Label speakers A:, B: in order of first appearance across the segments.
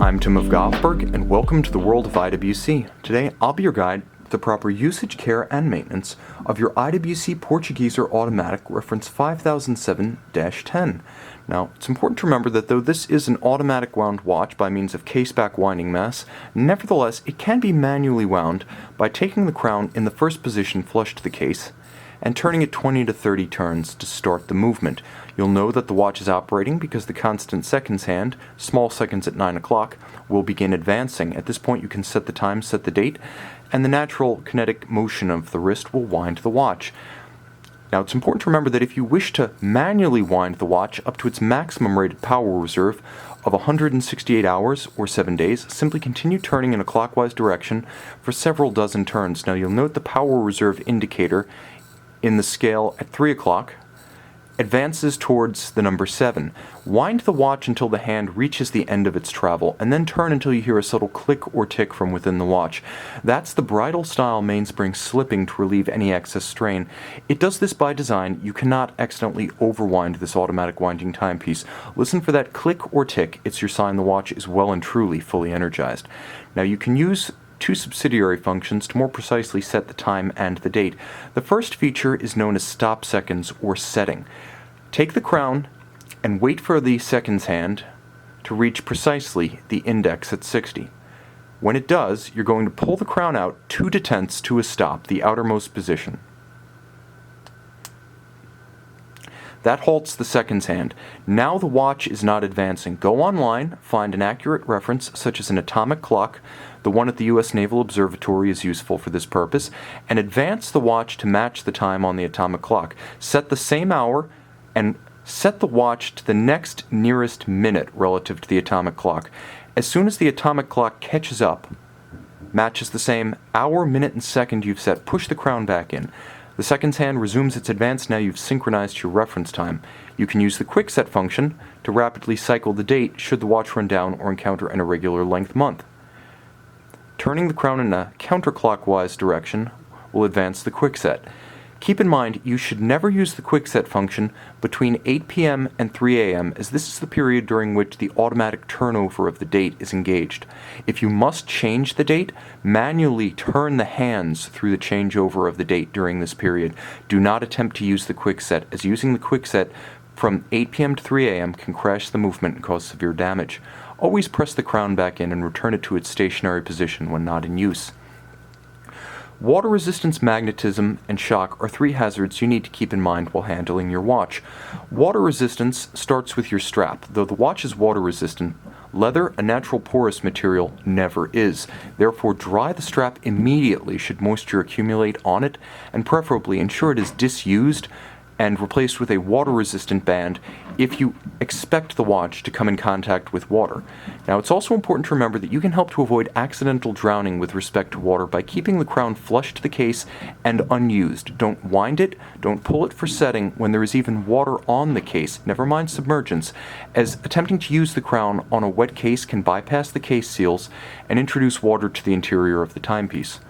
A: I'm Tim of Govberg, and welcome to the world of IWC. Today, I'll be your guide to the proper usage, care, and maintenance of your IWC Portugieser Automatic reference 5007-10. Now, it's important to remember that though this is an automatic wound watch by means of case-back winding mass, nevertheless, it can be manually wound by taking the crown in the first position flush to the case and turning it 20 to 30 turns to start the movement. You'll know that the watch is operating because the constant seconds hand, small seconds at 9 o'clock, will begin advancing. At this point you can set the time, set the date, and the natural kinetic motion of the wrist will wind the watch. Now it's important to remember that if you wish to manually wind the watch up to its maximum rated power reserve of 168 hours or 7 days, simply continue turning in a clockwise direction for several dozen turns. Now you'll note the power reserve indicator in the scale at 3 o'clock advances towards the number 7. Wind the watch until the hand reaches the end of its travel, and then turn until you hear a subtle click or tick from within the watch. That's the bridle-style mainspring slipping to relieve any excess strain. It does this by design. You cannot accidentally overwind this automatic winding timepiece. Listen for that click or tick. It's your sign the watch is well and truly fully energized. Now you can use two subsidiary functions to more precisely set the time and the date. The first feature is known as stop seconds or setting. Take the crown and wait for the seconds hand to reach precisely the index at 60. When it does, you're going to pull the crown out 2 detents to a stop, the outermost position. That halts the seconds hand. Now the watch is not advancing. Go online, find an accurate reference such as an atomic clock. The one at the U.S. Naval Observatory is useful for this purpose, and advance the watch to match the time on the atomic clock. Set the same hour and set the watch to the next nearest minute relative to the atomic clock. As soon as the atomic clock catches up, matches the same hour, minute, and second you've set, push the crown back in. The seconds hand resumes its advance. Now you've synchronized your reference time. You can use the quick set function to rapidly cycle the date should the watch run down or encounter an irregular length month. Turning the crown in a counterclockwise direction will advance the quick set. Keep in mind, you should never use the quick set function between 8 p.m. and 3 a.m. as this is the period during which the automatic turnover of the date is engaged. If you must change the date, manually turn the hands through the changeover of the date during this period. Do not attempt to use the quick set, as using the quick set from 8 p.m. to 3 a.m. can crash the movement and cause severe damage. Always press the crown back in and return it to its stationary position when not in use. Water resistance, magnetism, and shock are 3 hazards you need to keep in mind while handling your watch. Water resistance starts with your strap. Though the watch is water resistant, leather, a natural porous material, never is. Therefore, dry the strap immediately should moisture accumulate on it, and preferably ensure it is disused and replaced with a water-resistant band if you expect the watch to come in contact with water. Now, it's also important to remember that you can help to avoid accidental drowning with respect to water by keeping the crown flush to the case and unused. Don't wind it, don't pull it for setting when there is even water on the case, never mind submergence, as attempting to use the crown on a wet case can bypass the case seals and introduce water to the interior of the timepiece.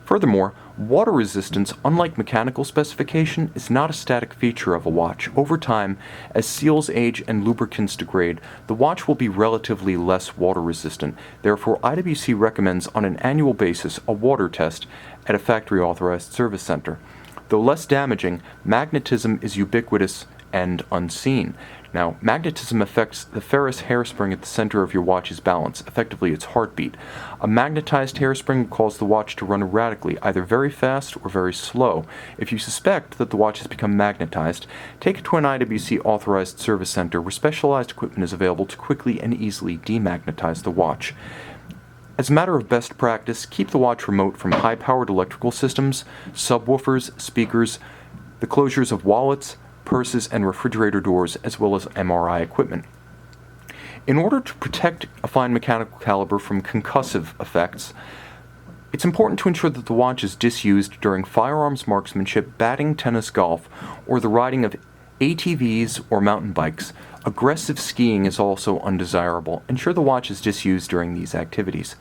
A: Furthermore, water resistance, unlike mechanical specification, is not a static feature of a watch. Over time, as seals age and lubricants degrade, the watch will be relatively less water resistant. Therefore, IWC recommends on an annual basis a water test at a factory authorized service center. Though less damaging, magnetism is ubiquitous and unseen. Now, magnetism affects the ferrous hairspring at the center of your watch's balance, effectively its heartbeat. A magnetized hairspring will cause the watch to run erratically, either very fast or very slow. If you suspect that the watch has become magnetized, take it to an IWC authorized service center where specialized equipment is available to quickly and easily demagnetize the watch. As a matter of best practice, keep the watch remote from high-powered electrical systems, subwoofers, speakers, the closures of wallets, purses, and refrigerator doors, as well as MRI equipment. In order to protect a fine mechanical caliber from concussive effects, it's important to ensure that the watch is disused during firearms, marksmanship, batting, tennis, golf, or the riding of ATVs or mountain bikes. Aggressive skiing is also undesirable. Ensure the watch is disused during these activities.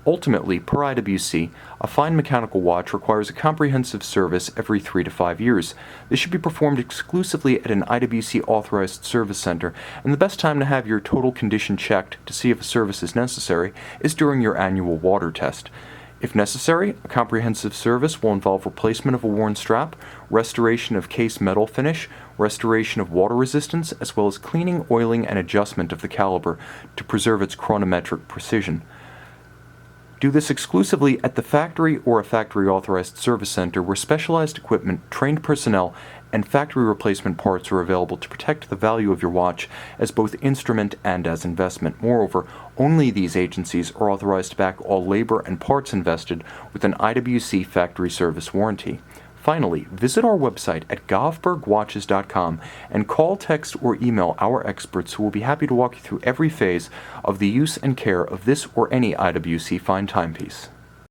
A: Ultimately, per IWC, a fine mechanical watch requires a comprehensive service every 3 to 5 years. This should be performed exclusively at an IWC authorized service center, and the best time to have your total condition checked to see if a service is necessary is during your annual water test. If necessary, a comprehensive service will involve replacement of a worn strap, restoration of case metal finish, restoration of water resistance, as well as cleaning, oiling, and adjustment of the caliber to preserve its chronometric precision. Do this exclusively at the factory or a factory-authorized service center where specialized equipment, trained personnel, and factory replacement parts are available to protect the value of your watch as both instrument and as investment. Moreover, only these agencies are authorized to back all labor and parts invested with an IWC factory service warranty. Finally, visit our website at govbergwatches.com and call, text, or email our experts who will be happy to walk you through every phase of the use and care of this or any IWC fine timepiece.